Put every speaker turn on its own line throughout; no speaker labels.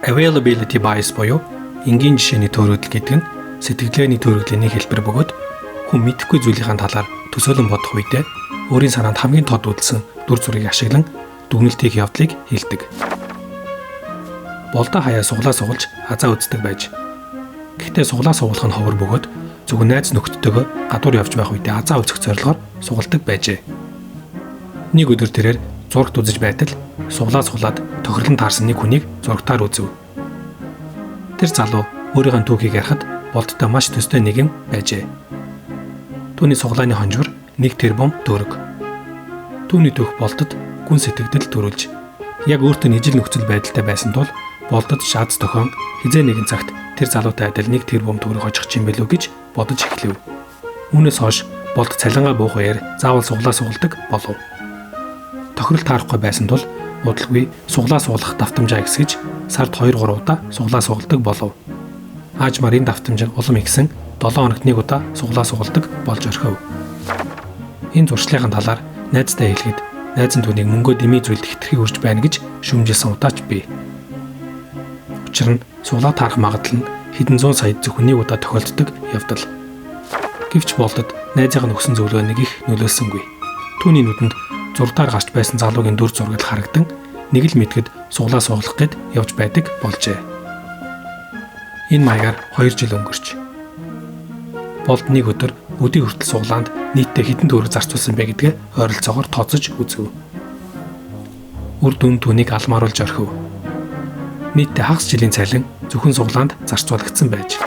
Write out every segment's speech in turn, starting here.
Availability bias буюу энгийн жишээний төөрөгдөл гэдэг нь сэтгэлгээний төөрөгдлийн хэлбэр бөгөөд хүн мэдэхгүй зүйлийн талаар төсөөлөн бодох үедээ өөрийн санаанд хамгийн тод үлдсэн дүр зургийг ашиглан дүгнэлтийг явдлыг хэлдэг. Болдоо хаяа суглаа сугалж азаа үздэг байж. Гэхдээ суглаа сугалах нь ховор бөгөөд зөвхөн найз нөхдөдөө гадуур явж байх үедээ азаа үзэх зорилгоор сугалдаг байжээ. Нэг өдөр тэрээр зурагт үзэж байтал суглаа суглаад тохирлон таарсан нэг хүнийг зурагтаар үзв. Тэр залуу өөрийнхөө түүхийг ярихад болдтой маш төстэй нэг юм байжээ. Түүний суглааны хонжгор 1 тэрбум төгрөг. Түүний түүх болдод гүн сэтгэгдэл төрүүлж яг өөртөө ижил нөхцөл байдалтай байсан тул болдод шаац тохион хизээ нэгэн цагт тэр залуутай адил 1 тэрбум төгрөг хожих юм билүү гэж бодож эхлэв. Үүнээс хойш болд цалингаа буух үеэр заавал суглаа сугалдаг болов. Тохирол таарахгүй байсан тул удалгүй суглаа суулгах давтамжаа ихсгэж сард 2-3 удаа суглаа сугалдаг болов. Аажмаар энэ давтамж улам ихсэн 7 хоногт 1 удаа суглаа сугалдаг болж орхив. Энэ зуршлын талаар найзтай хэлэхэд найз нь түүнийг мөнгөө дэмий зүйлд хитрхи үрж байна гэж шүмжилсэн удаач бий. Учир нь суглаа таарах магадлал нь хэдэн зуун сая зөвхөн 1 удаа тохиолддог явдал. Гэвч болдод найзынхаа өгсөн зөвлөгөөнийг их нөлөөлсөнгүй. Түүний нүдэнд зурдаар гарч байсан залуугийн дүр зураг харагдан нэг л мэдгэд суглаа суулгах гээд явж байдаг болжээ. Энэ маягаар 2 жил өнгөрч. Болд нэг өдөр өдий хүртэл суглаанд нийтдээ хэдэн төгрөг зарцуулсан бэ гэдгээ ойролцоогоор тооцож үзв. Үр дүн түүнийг алмааруулж орхив. Нийтдээ хагас жилийн цалин зөвхөн суглаанд зарцуулагдсан байж.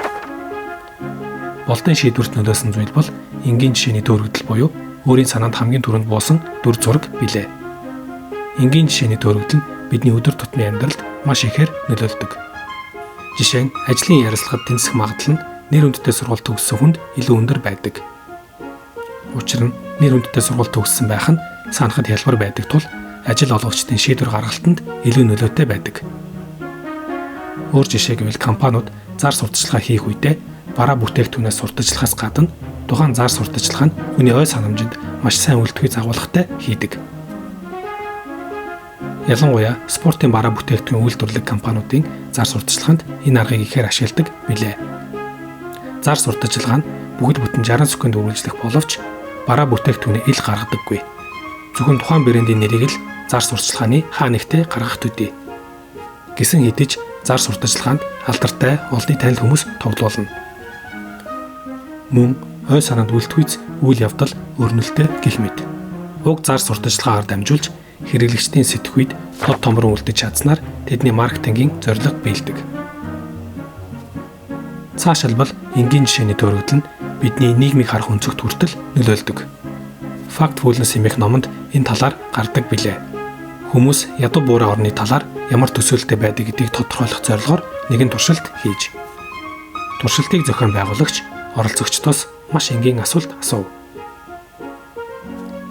Болдын шийдвэрт нөлөөсөн зүйл бол энгийн жишээний төөрөгдөл буюу өөрийн санаанд хамгийн түрүүнд буусан дүр зураг билээ. Энгийн жишээний төөрөгдөл нь бидний өдөр тутмын амьдралд маш ихээр нөлөөлдөг. Жишээ нь ажлын ярилцлагад тэнцэх магадлал нь нэр хүндтэй сургууль төгссөн хүнд илүү өндөр байдаг. Учир нь нэр хүндтэй сургууль төгссөн байх нь санахад хялбар байдаг тул ажил олгогчдын шийдвэр гаргалтанд илүү нөлөөтэй байдаг. Өөр жишээ гэвэл компаниуд зар сурталчилгаа хийх үедээ бараа бүтээгдэхүүнээс сурталчлахаас гадна тухайн зар сурталчилгаа нь хүний ой санамжинд маш сайн үлдэхүй загварлагатай хийдэг. Ялангуяа спортын бараа бүтээгдэхүүн үйлдвэрлэх компаниудын зар сурталчилгаанд энэ аргыг ихээр ашигладаг билээ. Зар сурталчилгаа нь бүгд бүтэн 60 секунд үргэлжлэх боловч бараа бүтээгдэхүүнээ ил гаргадаггүй. Зөвхөн тухайн брендийн нэрийг л зар сурталчилгааны хаа нэгтээ гаргах төдий. Гэсэн хэдиж зар сурталчилгаанд алдартай олонний танил хүмүүс тоглоулна. Мөн ой санаанд үлдэхүйц үйл явдал өрнөлттэй гэх мэт. Уг зар сурталчилгаагаар дамжуулж хэрэглэгчдийн сэтгхүйд тод томрон үлдэж чадсанаар тэдний маркетингийн зорилго биелдэг. Цаашилбал энгийн жишээний төөрөгдөл нь бидний нийгмийг харах өнцөгт хүртэл нөлөөлдөг. Factfulness хэмээх номонд энэ талаар гардаг билээ. Хүмүүс ядуу буурай орны талаар ямар төсөөлөлтэй байдаг гэдгийг тодорхойлох зорилгоор нэгэн туршилт хийж. Туршилтыг зохион байгуулагч оролцогчдоос маш энгийн асуулт асуув.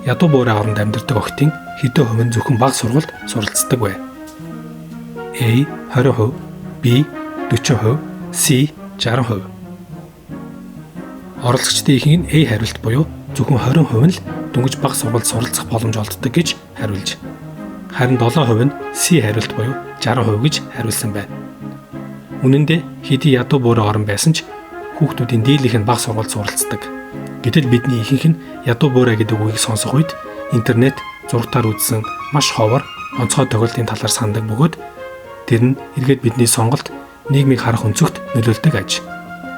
Ядуу буурай оронд амьдардаг охидын хэдэн хувь нь зөвхөн бага сургуульд суралцдаг вэ? A 20%, B 40%, C 60%. Оролцогчдын ихэнх нь A хариулт буюу зөвхөн 20% нь л дөнгөж бага сургуульд суралцах боломж олддог гэж хариулж, харин 7% нь C хариулт буюу 60% гэж хариулсан байна. Үнэн дээр хэдий ядуу буурай орон байсан ч хүүхдүүдийн дийлийнх нь бага сургуульд суралцдаг. Гэтэл бидний ихэнх нь ядуу буурай гэдэг үгийг сонсох үед интернет зургатаар үзсэн маш ховор онцгой тохиолдлын талаар сандаг бөгөөд тэр нь эргээд бидний сонголт нийгмийг харах өнцөгт нөлөөлдөг аж.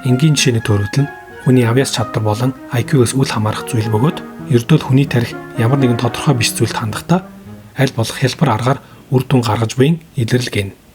Энгийн жишээний төөрөгдөл нь хүний авьяас чадвар болон IQ-гээс үл хамаарах зүйл бөгөөд ердөө хүний тарих ямар нэгэн тодорхой биш зүйлд хандахдаа аль болох хялбар аргаар үр дүн гаргаж буй илэрлэг гэнэ.